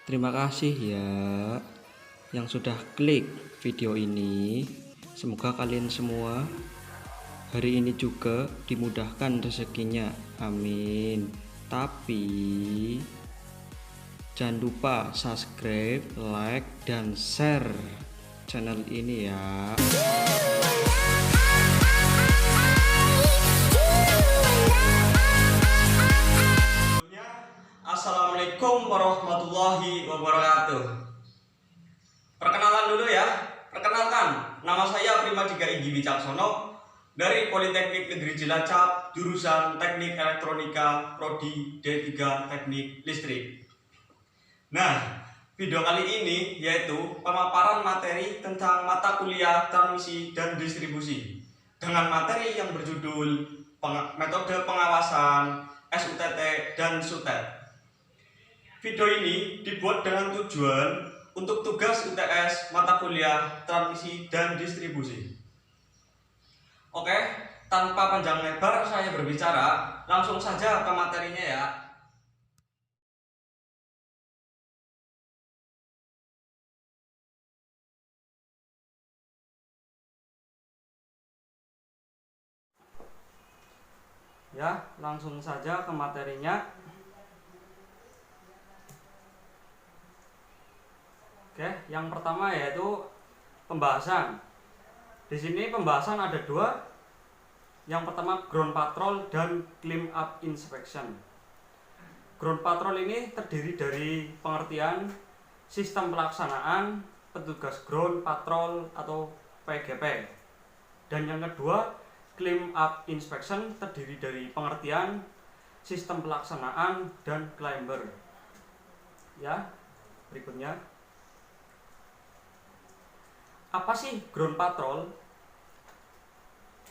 Terima kasih ya yang sudah klik video ini. Semoga kalian semua hari ini juga dimudahkan rezekinya. Amin. Tapi jangan lupa subscribe, like, dan share channel ini ya. Assalamualaikum warahmatullahi wabarakatuh. Perkenalan dulu ya. Perkenalkan, nama saya Primadika Igi Wicaksono dari Politeknik Negeri Cilacap, jurusan Teknik Elektronika, Prodi D3 Teknik Listrik. Nah, video kali ini yaitu pemaparan materi tentang mata kuliah transmisi dan distribusi dengan materi yang berjudul metode pengawasan SUTT dan SUTET. Video ini dibuat dengan tujuan untuk tugas UTS mata kuliah transmisi dan distribusi. Oke, tanpa panjang lebar saya berbicara, langsung saja ke materinya ya. Ya, langsung saja ke materinya. Oke, yang pertama yaitu pembahasan. Di sini pembahasan ada dua. Yang pertama ground patrol dan clean up inspection. Ground patrol ini terdiri dari pengertian sistem pelaksanaan petugas ground patrol atau PGP. Dan yang kedua clean up inspection terdiri dari pengertian sistem pelaksanaan dan climber. Ya, berikutnya. Apa sih ground patrol?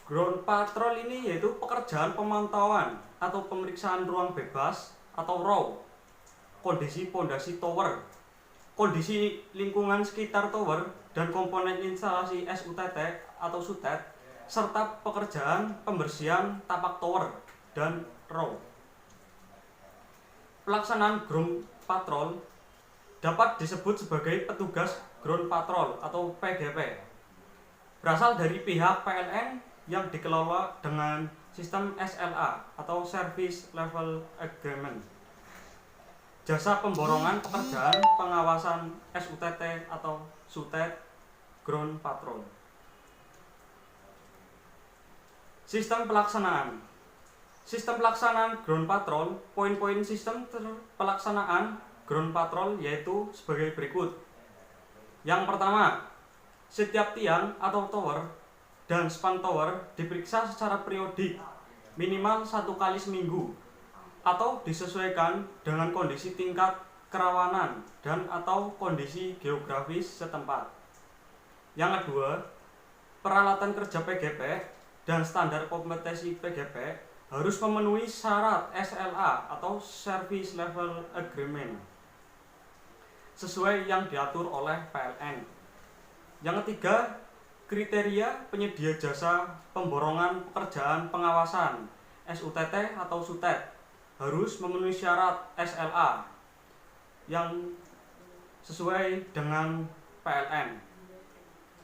Ground patrol ini yaitu pekerjaan pemantauan atau pemeriksaan ruang bebas atau RAW, kondisi pondasi tower, kondisi lingkungan sekitar tower dan komponen instalasi SUTT atau SUTET, serta pekerjaan pembersihan tapak tower dan RAW. Pelaksanaan ground patrol dapat disebut sebagai petugas ground patrol atau PGP. Berasal dari pihak PLN yang dikelola dengan sistem SLA atau Service Level Agreement. Jasa pemborongan pekerjaan pengawasan SUTT atau SUTET ground patrol. Sistem pelaksanaan. Sistem pelaksanaan ground patrol, poin-poin sistem pelaksanaan ground patrol yaitu sebagai berikut. Yang pertama, setiap tiang atau tower dan span tower diperiksa secara periodik minimal 1 kali seminggu atau disesuaikan dengan kondisi tingkat kerawanan dan atau kondisi geografis setempat. Yang kedua, peralatan kerja PGP dan standar kompetensi PGP harus memenuhi syarat SLA atau Service Level Agreement sesuai yang diatur oleh PLN. Yang ketiga, kriteria penyedia jasa pemborongan pekerjaan pengawasan SUTT atau SUTET harus memenuhi syarat SLA yang sesuai dengan PLN.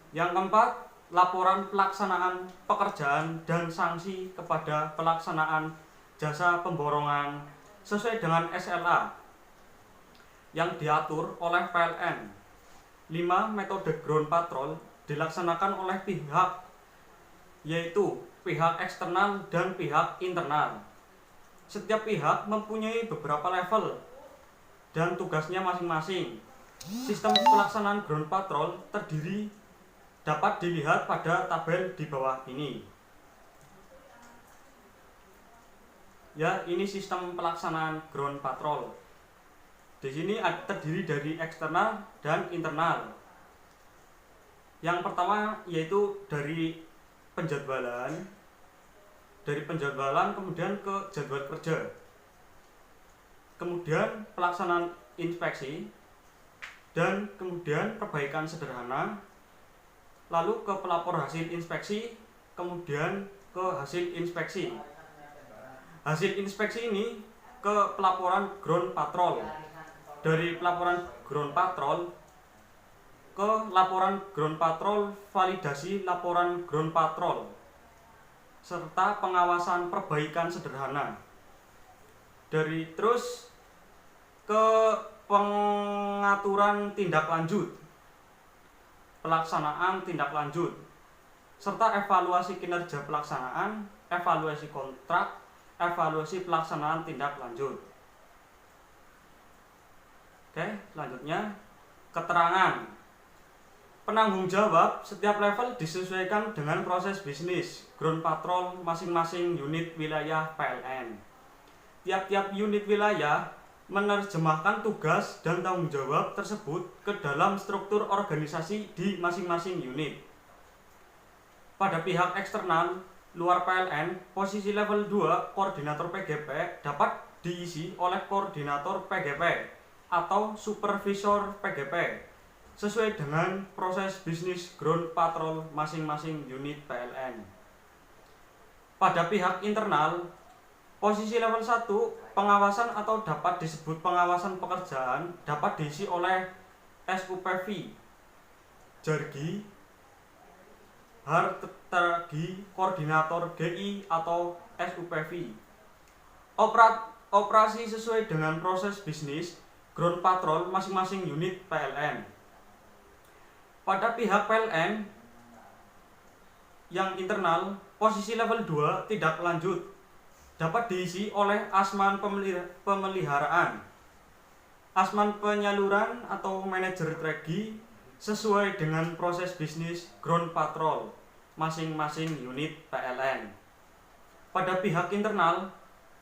Yang keempat, laporan pelaksanaan pekerjaan dan sanksi kepada pelaksanaan jasa pemborongan sesuai dengan SLA yang diatur oleh PLN. 5. Metode ground patrol dilaksanakan oleh pihak yaitu pihak eksternal dan pihak internal. Setiap pihak mempunyai beberapa level dan tugasnya masing-masing. Sistem pelaksanaan ground patrol terdiri dapat dilihat pada tabel di bawah ini. Ya, ini sistem pelaksanaan ground patrol. Di sini terdiri dari eksternal dan internal. Yang pertama yaitu dari penjadwalan, kemudian ke jadwal kerja, kemudian pelaksanaan inspeksi, dan kemudian perbaikan sederhana, lalu ke pelapor hasil inspeksi, kemudian ke hasil inspeksi. Hasil inspeksi ini ke pelaporan ground patrol. Dari pelaporan ground patrol ke laporan ground patrol, validasi laporan ground patrol, serta pengawasan perbaikan sederhana. Dari terus ke pengaturan tindak lanjut, pelaksanaan tindak lanjut, serta evaluasi kinerja pelaksanaan, evaluasi kontrak, evaluasi pelaksanaan tindak lanjut. Oke, selanjutnya keterangan. Penanggung jawab setiap level disesuaikan dengan proses bisnis ground patrol masing-masing unit wilayah PLN. Tiap-tiap unit wilayah menerjemahkan tugas dan tanggung jawab tersebut ke dalam struktur organisasi di masing-masing unit. Pada pihak eksternal luar PLN, posisi level 2 koordinator PGP dapat diisi oleh koordinator PGP atau supervisor PGP sesuai dengan proses bisnis ground patrol masing-masing unit PLN. Pada pihak internal, posisi level 1 pengawasan atau dapat disebut pengawasan pekerjaan dapat diisi oleh SUPV, Jargi, Hartegi, koordinator GI atau SUPV. Operasi sesuai dengan proses bisnis ground patrol masing-masing unit PLN. Pada pihak PLN yang internal, posisi level 2 tidak lanjut dapat diisi oleh asman pemeliharaan, asman penyaluran atau manajer tragi sesuai dengan proses bisnis ground patrol masing-masing unit PLN. Pada pihak internal,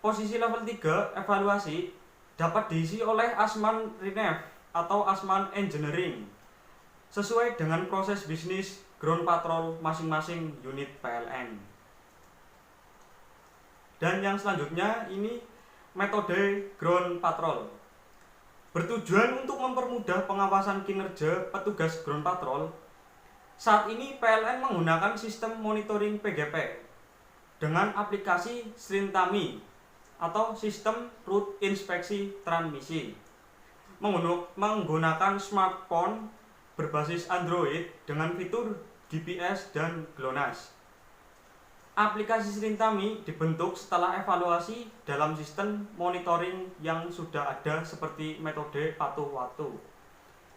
posisi level 3 evaluasi dapat diisi oleh asman Rinev atau asman engineering sesuai dengan proses bisnis ground patrol masing-masing unit PLN. Dan yang selanjutnya ini metode ground patrol. Bertujuan untuk mempermudah pengawasan kinerja petugas ground patrol, saat ini PLN menggunakan sistem monitoring PGP dengan aplikasi Srintami atau sistem route inspeksi transmisi menggunakan smartphone berbasis Android dengan fitur GPS dan GLONASS. Aplikasi Srintami dibentuk setelah evaluasi dalam sistem monitoring yang sudah ada seperti metode patuh waktu,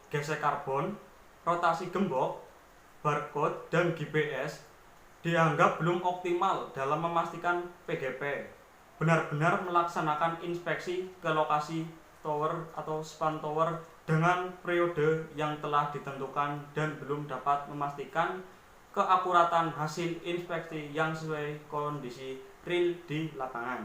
gesek karbon, rotasi gembok, barcode, dan GPS dianggap belum optimal dalam memastikan PGP benar-benar melaksanakan inspeksi ke lokasi tower atau span tower dengan periode yang telah ditentukan dan belum dapat memastikan keakuratan hasil inspeksi yang sesuai kondisi real di lapangan.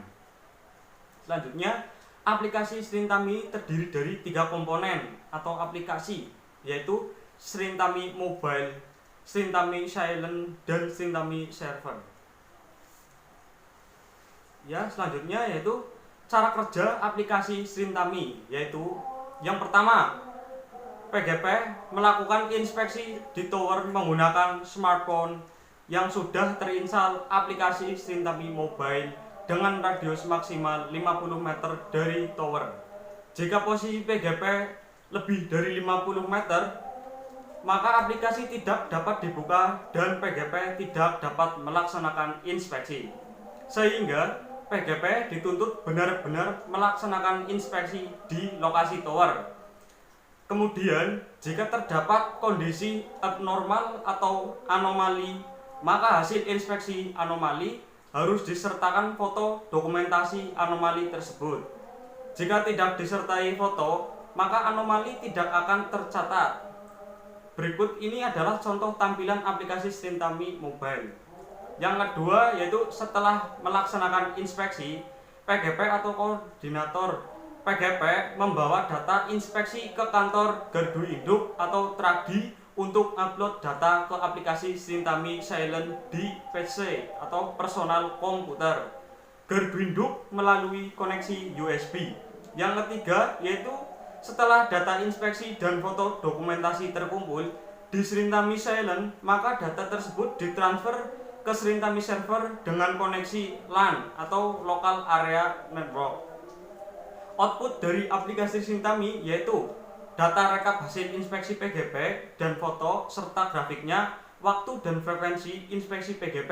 Selanjutnya, aplikasi Srintami terdiri dari 3 komponen atau aplikasi, yaitu Srintami Mobile, Srintami Silent, dan Srintami Server. Ya, selanjutnya yaitu cara kerja aplikasi Srintami, yaitu yang pertama, PGP melakukan inspeksi di tower menggunakan smartphone yang sudah terinstal aplikasi Srintami Mobile dengan radius maksimal 50 meter dari tower. Jika posisi PGP lebih dari 50 meter, maka aplikasi tidak dapat dibuka dan PGP tidak dapat melaksanakan inspeksi. Sehingga PGP dituntut benar-benar melaksanakan inspeksi di lokasi tower. Kemudian, jika terdapat kondisi abnormal atau anomali, maka hasil inspeksi anomali harus disertakan foto dokumentasi anomali tersebut. Jika tidak disertai foto, maka anomali tidak akan tercatat. Berikut ini adalah contoh tampilan aplikasi Srintami Mobile. Yang kedua yaitu setelah melaksanakan inspeksi, PGP atau koordinator PGP membawa data inspeksi ke kantor gardu induk atau tragi untuk upload data ke aplikasi Srintami Silent di PC atau personal komputer gardu induk melalui koneksi USB. Yang ketiga yaitu setelah data inspeksi dan foto dokumentasi terkumpul di Srintami Silent, maka data tersebut ditransfer ke Srintami Server dengan koneksi LAN atau Local Area Network. Output dari aplikasi Srintami yaitu data rekap hasil inspeksi PGP dan foto serta grafiknya, waktu dan frekuensi inspeksi PGP,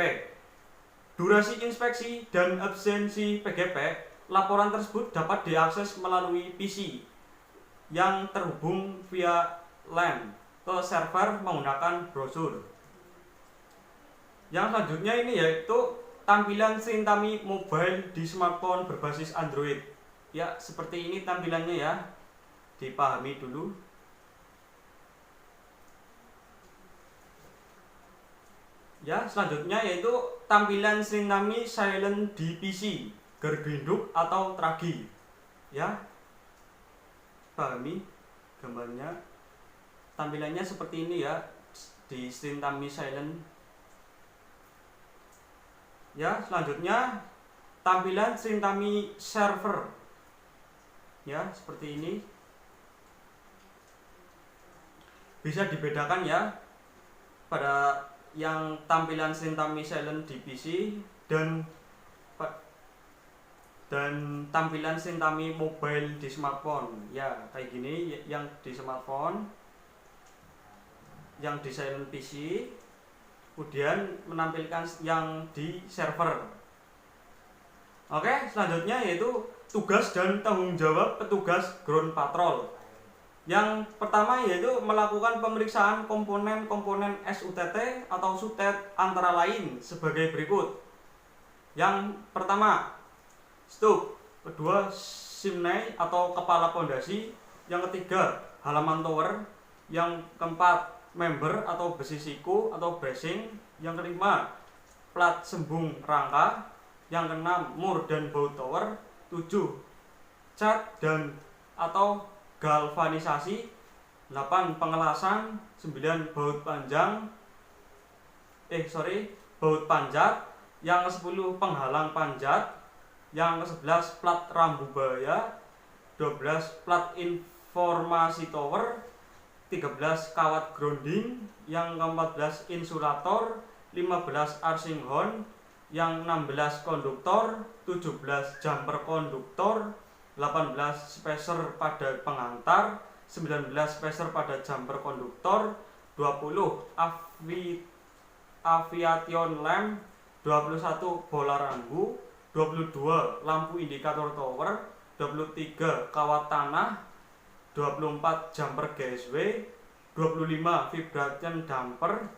durasi inspeksi dan absensi PGP. Laporan tersebut dapat diakses melalui PC yang terhubung via LAN ke server menggunakan brosur. Yang selanjutnya ini yaitu tampilan Srintami Mobile di smartphone berbasis Android. Ya, seperti ini tampilannya ya. Dipahami dulu. Ya, selanjutnya yaitu tampilan Srintami Silent di PC, Gardu atau Tragi. Ya. Pahami gambarnya. Tampilannya seperti ini ya di Srintami Silent. Ya, selanjutnya tampilan Srintami Server. Ya, seperti ini. Bisa dibedakan ya pada yang tampilan Srintami Silent di PC dan tampilan Srintami Mobile di smartphone. Ya, kayak gini yang di smartphone, yang di Silent PC, kemudian menampilkan yang di server. Oke, selanjutnya yaitu tugas dan tanggung jawab petugas ground patrol. Yang pertama yaitu melakukan pemeriksaan komponen-komponen SUTT atau SUTET antara lain sebagai berikut. Yang pertama, stup. Kedua, simnai atau kepala pondasi. Yang ketiga, halaman tower. Yang keempat, member atau besi siku atau bracing. Yang kelima, plat sembung rangka. Yang keenam, mur dan baut tower. 7, cat dan atau galvanisasi. 8, pengelasan. 9, baut panjat. Yang ke-10, penghalang panjat. Yang ke-11, plat rambu bahaya. 12, plat informasi tower. 13, kawat grounding. Yang ke-14, insulator. 15, arcing horn. Yang 16, konduktor. 17, jumper konduktor. 18, spacer pada pengantar. 19, spacer pada jumper konduktor. 20, aviation lamp. 21, bola rambu. 22, lampu indikator tower. 23, kawat tanah. 24, jumper GSW. 25, vibration damper.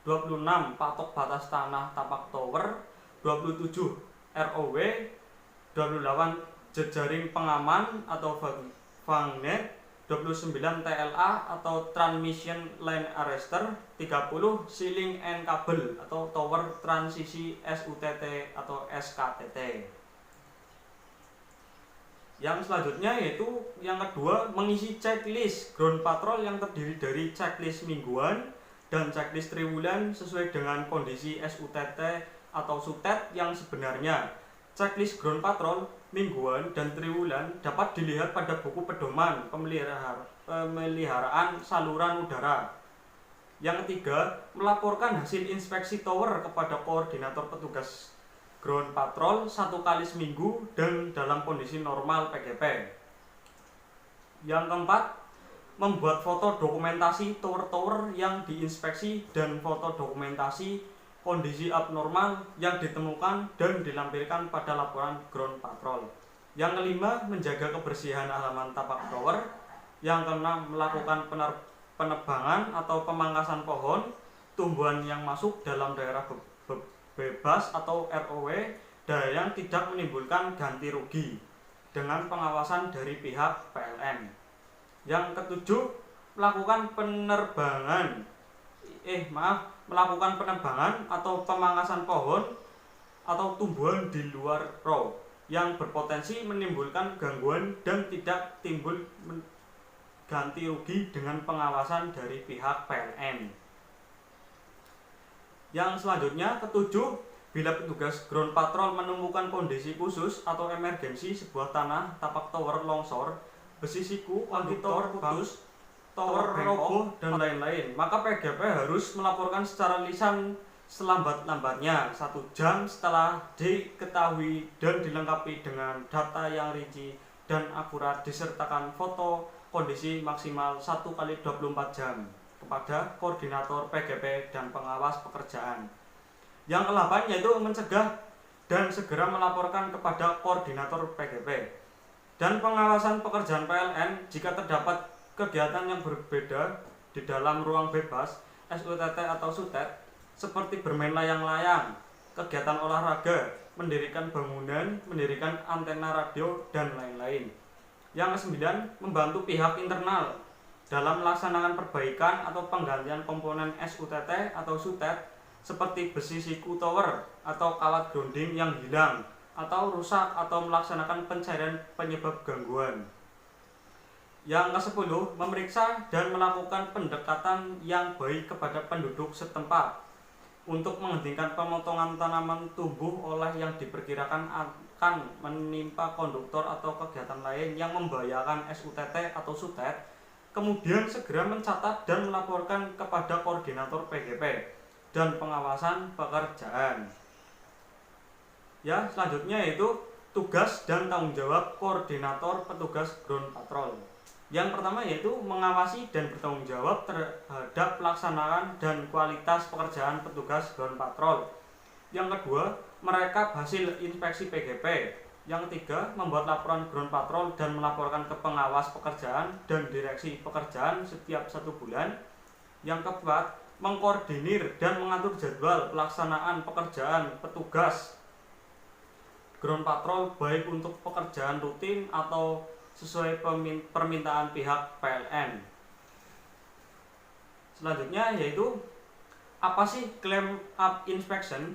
26, patok batas tanah tapak tower. 27, ROW. 28, jejaring pengaman atau fangnet. 29, TLA atau transmission line arrester. 30, ceiling and kabel atau tower transisi SUTT atau SKTT. Yang selanjutnya yaitu yang kedua, mengisi checklist ground patrol yang terdiri dari checklist mingguan dan checklist triwulan sesuai dengan kondisi SUTT atau SUTET yang sebenarnya. Checklist ground patrol mingguan dan triwulan dapat dilihat pada buku pedoman pemeliharaan saluran udara. Yang ketiga, melaporkan hasil inspeksi tower kepada koordinator petugas ground patrol 1 kali seminggu dan dalam kondisi normal PGP. Yang keempat, membuat foto dokumentasi tower-tower yang diinspeksi dan foto dokumentasi kondisi abnormal yang ditemukan dan dilampirkan pada laporan ground patrol. Yang kelima, menjaga kebersihan halaman tapak tower. Yang keenam, melakukan penebangan atau pemangkasan pohon, tumbuhan yang masuk dalam daerah bebas atau ROW dan yang tidak menimbulkan ganti rugi dengan pengawasan dari pihak PLN. Yang ketujuh, melakukan penebangan atau pemangkasan pohon atau tumbuhan di luar ROW yang berpotensi menimbulkan gangguan dan tidak timbul ganti rugi dengan pengawasan dari pihak PLN. Yang selanjutnya, ketujuh, bila petugas ground patrol menemukan kondisi khusus atau emergensi sebuah tanah tapak tower longsor, besi siku, konduktor putus, tower roboh, dan lain-lain, maka PGP harus melaporkan secara lisan selambat-lambatnya 1 jam setelah diketahui dan dilengkapi dengan data yang rinci dan akurat disertakan foto kondisi maksimal 1 kali 24 jam kepada koordinator PGP dan pengawas pekerjaan. Yang ke-8 yaitu mencegah dan segera melaporkan kepada koordinator PGP dan pengawasan pekerjaan PLN jika terdapat kegiatan yang berbeda di dalam ruang bebas SUTT atau SUTET seperti bermain layang-layang, kegiatan olahraga, mendirikan bangunan, mendirikan antena radio, dan lain-lain. Yang ke-9, membantu pihak internal dalam melaksanakan perbaikan atau penggantian komponen SUTT atau SUTET seperti besi siku tower atau kawat grounding yang hilang atau rusak atau melaksanakan pencarian penyebab gangguan. Yang ke-10, memeriksa dan melakukan pendekatan yang baik kepada penduduk setempat untuk menghentikan pemotongan tanaman tumbuh oleh yang diperkirakan akan menimpa konduktor atau kegiatan lain yang membahayakan SUTT atau SUTET, kemudian segera mencatat dan melaporkan kepada koordinator PGP dan pengawasan pekerjaan. Ya, selanjutnya yaitu tugas dan tanggung jawab koordinator petugas ground patrol. Yang pertama yaitu mengawasi dan bertanggung jawab terhadap pelaksanaan dan kualitas pekerjaan petugas ground patrol. Yang kedua, merekap hasil inspeksi PGP. Yang ketiga, membuat laporan ground patrol dan melaporkan ke pengawas pekerjaan dan direksi pekerjaan setiap 1 bulan. Yang keempat, mengkoordinir dan mengatur jadwal pelaksanaan pekerjaan petugas ground patrol baik untuk pekerjaan rutin atau sesuai permintaan pihak PLN. Selanjutnya yaitu apa sih clamp up inspection?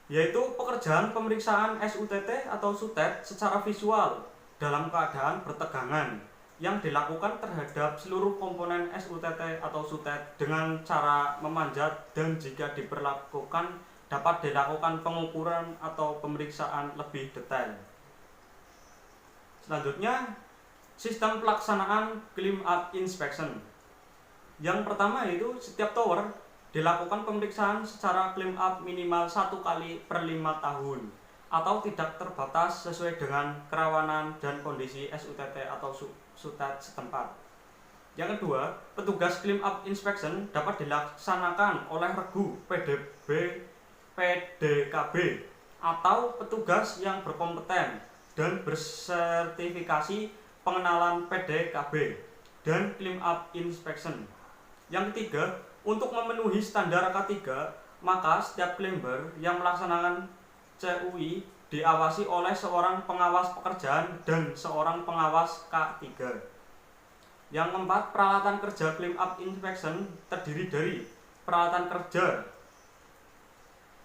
Yaitu pekerjaan pemeriksaan SUTT atau SUTET secara visual dalam keadaan bertegangan yang dilakukan terhadap seluruh komponen SUTT atau SUTET dengan cara memanjat dan jika diperlakukan dapat dilakukan pengukuran atau pemeriksaan lebih detail. Selanjutnya, sistem pelaksanaan climb up inspection. Yang pertama yaitu setiap tower dilakukan pemeriksaan secara climb up minimal 1 kali per 5 tahun atau tidak terbatas sesuai dengan kerawanan dan kondisi SUTT atau SUTET setempat. Yang kedua, petugas climb up inspection dapat dilaksanakan oleh regu PDKB atau petugas yang berkompeten dan bersertifikasi pengenalan PDKB dan climb up inspection. Yang ketiga, untuk memenuhi standar K3, maka setiap climber yang melaksanakan CUI diawasi oleh seorang pengawas pekerjaan dan seorang pengawas K3. Yang keempat, peralatan kerja climb up inspection terdiri dari peralatan kerja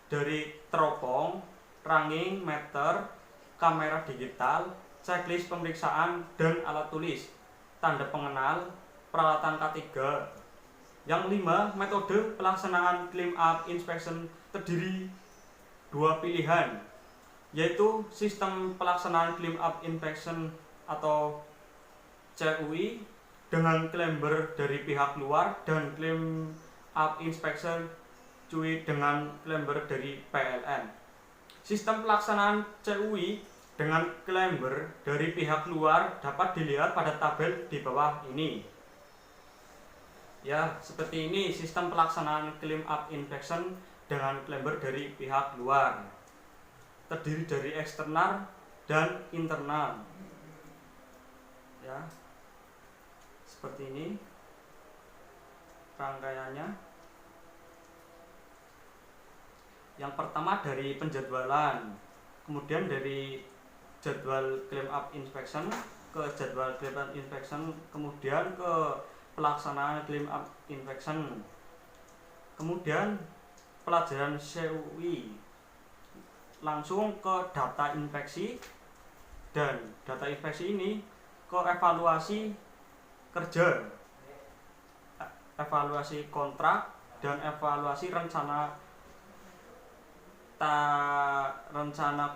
dari teropong, ranging, meter, kamera digital, checklist pemeriksaan, dan alat tulis, tanda pengenal, peralatan K3. Yang kelima, metode pelaksanaan climb up inspection terdiri 2 pilihan, yaitu sistem pelaksanaan climb up inspection atau CUI dengan climber dari pihak luar dan climb up inspection CUI dengan climber dari PLN. Sistem pelaksanaan CUI dengan climber dari pihak luar dapat dilihat pada tabel di bawah ini. Ya, seperti ini sistem pelaksanaan climb up inspection dengan climber dari pihak luar. Terdiri dari eksternal dan internal. Ya. Seperti ini rangkaiannya. Yang pertama dari penjadwalan, kemudian dari jadwal climb up inspection ke jadwal climb up inspection, kemudian ke pelaksanaan climb up inspection, kemudian pelajaran CUI, langsung ke data inspeksi, dan data inspeksi ini ke evaluasi kerja, evaluasi kontrak, dan evaluasi rencana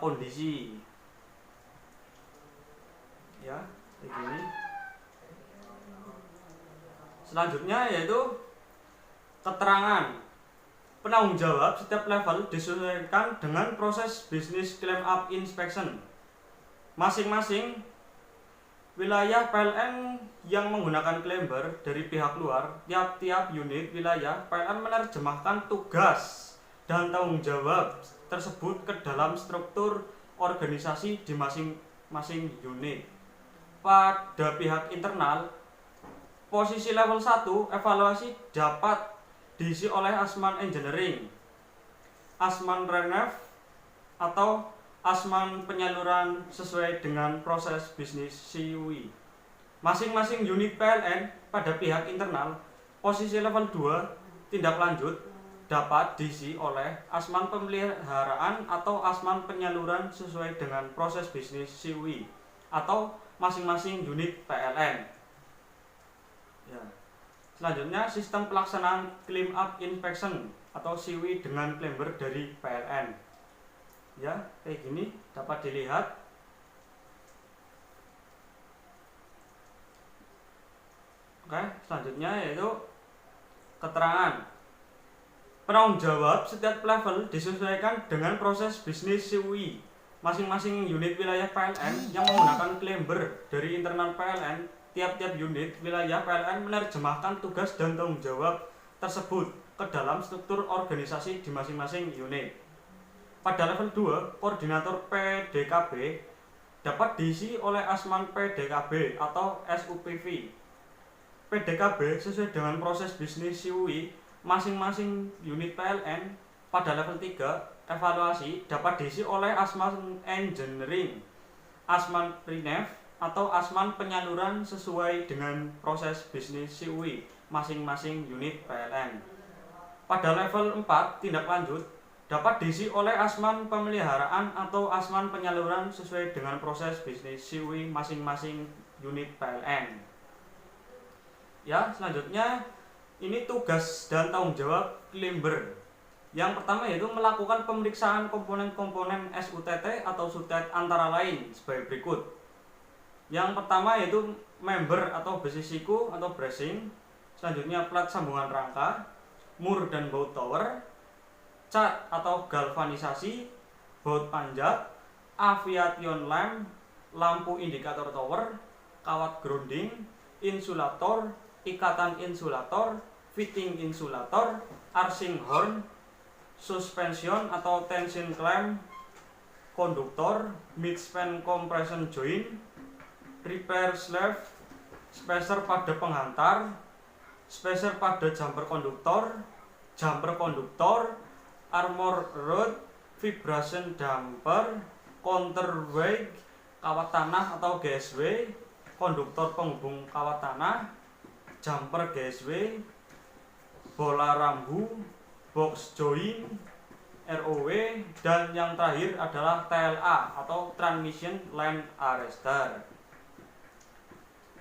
kondisi. Ya, begini. Selanjutnya yaitu keterangan. Penanggung jawab setiap level disesuaikan dengan proses bisnis climb up inspection. Masing-masing wilayah PLN yang menggunakan klember dari pihak luar, tiap-tiap unit wilayah PLN menerjemahkan tugas dan tanggung jawab tersebut ke dalam struktur organisasi di masing-masing unit. Pada pihak internal, posisi level 1 evaluasi dapat diisi oleh Asman Engineering, Asman Renef, atau Asman penyaluran sesuai dengan proses bisnis CUI. Masing-masing unit PLN pada pihak internal, posisi level 2 tindak lanjut dapat diisi oleh Asman pemeliharaan atau Asman penyaluran sesuai dengan proses bisnis CUI atau masing-masing unit PLN. Ya. Selanjutnya, sistem pelaksanaan clean up inspection atau CUI dengan klember dari PLN. Ya, kayak gini dapat dilihat. Oke, selanjutnya yaitu keterangan. Penanggung jawab setiap level disesuaikan dengan proses bisnis CUI. Masing-masing unit wilayah PLN yang menggunakan klember dari internal PLN, tiap-tiap unit wilayah PLN menerjemahkan tugas dan tanggung jawab tersebut ke dalam struktur organisasi di masing-masing unit. Pada level 2, koordinator PDKB dapat diisi oleh Asman PDKB atau SUPV. PDKB sesuai dengan proses bisnis CUI masing-masing unit PLN. Pada level 3, evaluasi dapat diisi oleh Asman Engineering, Asman Renef, atau Asman penyaluran sesuai dengan proses bisnis CUI masing-masing unit PLN. Pada level 4, tindak lanjut dapat diisi oleh Asman pemeliharaan atau Asman penyaluran sesuai dengan proses bisnis CUI masing-masing unit PLN. Ya, selanjutnya ini tugas dan tanggung jawab klember. Yang pertama yaitu melakukan pemeriksaan komponen-komponen SUTT atau SUTET antara lain sebagai berikut. Yang pertama yaitu member atau besi siku atau bracing, selanjutnya plat sambungan rangka, mur dan baut tower, cat atau galvanisasi, baut panjat, aviation lamp, lampu indikator tower, kawat grounding, insulator, ikatan insulator, fitting insulator, arcing horn, suspension atau tension clamp, konduktor, midspan compression joint, repair sleeve, spacer pada penghantar, spacer pada jumper konduktor, armor rod, vibration damper, counterweight, kawat tanah atau GSW, konduktor penghubung kawat tanah, jumper GSW, bola rambu, box joint, ROW, dan yang terakhir adalah TLA atau Transmission Line Arrester.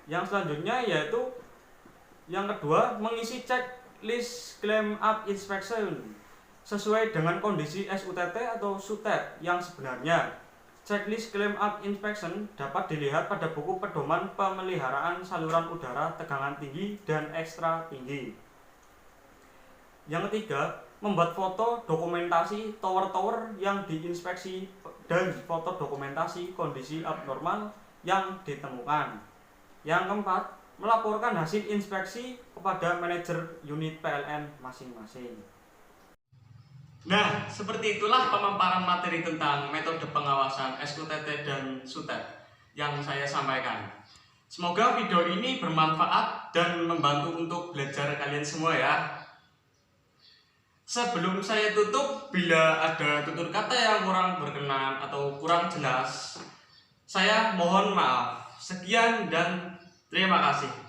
Yang selanjutnya yaitu yang kedua, mengisi checklist clean up inspection sesuai dengan kondisi SUTT atau SUTET yang sebenarnya. Checklist clean up inspection dapat dilihat pada buku pedoman pemeliharaan saluran udara tegangan tinggi dan ekstra tinggi. Yang ketiga, membuat foto dokumentasi tower-tower yang diinspeksi dan foto dokumentasi kondisi abnormal yang ditemukan. Yang keempat, melaporkan hasil inspeksi kepada manajer unit PLN masing-masing. Nah, seperti itulah pemaparan materi tentang metode pengawasan SUTT dan SUTET yang saya sampaikan. Semoga video ini bermanfaat dan membantu untuk belajar kalian semua ya. Sebelum saya tutup, bila ada tutur kata yang kurang berkenan atau kurang jelas, saya mohon maaf. Sekian dan terima kasih.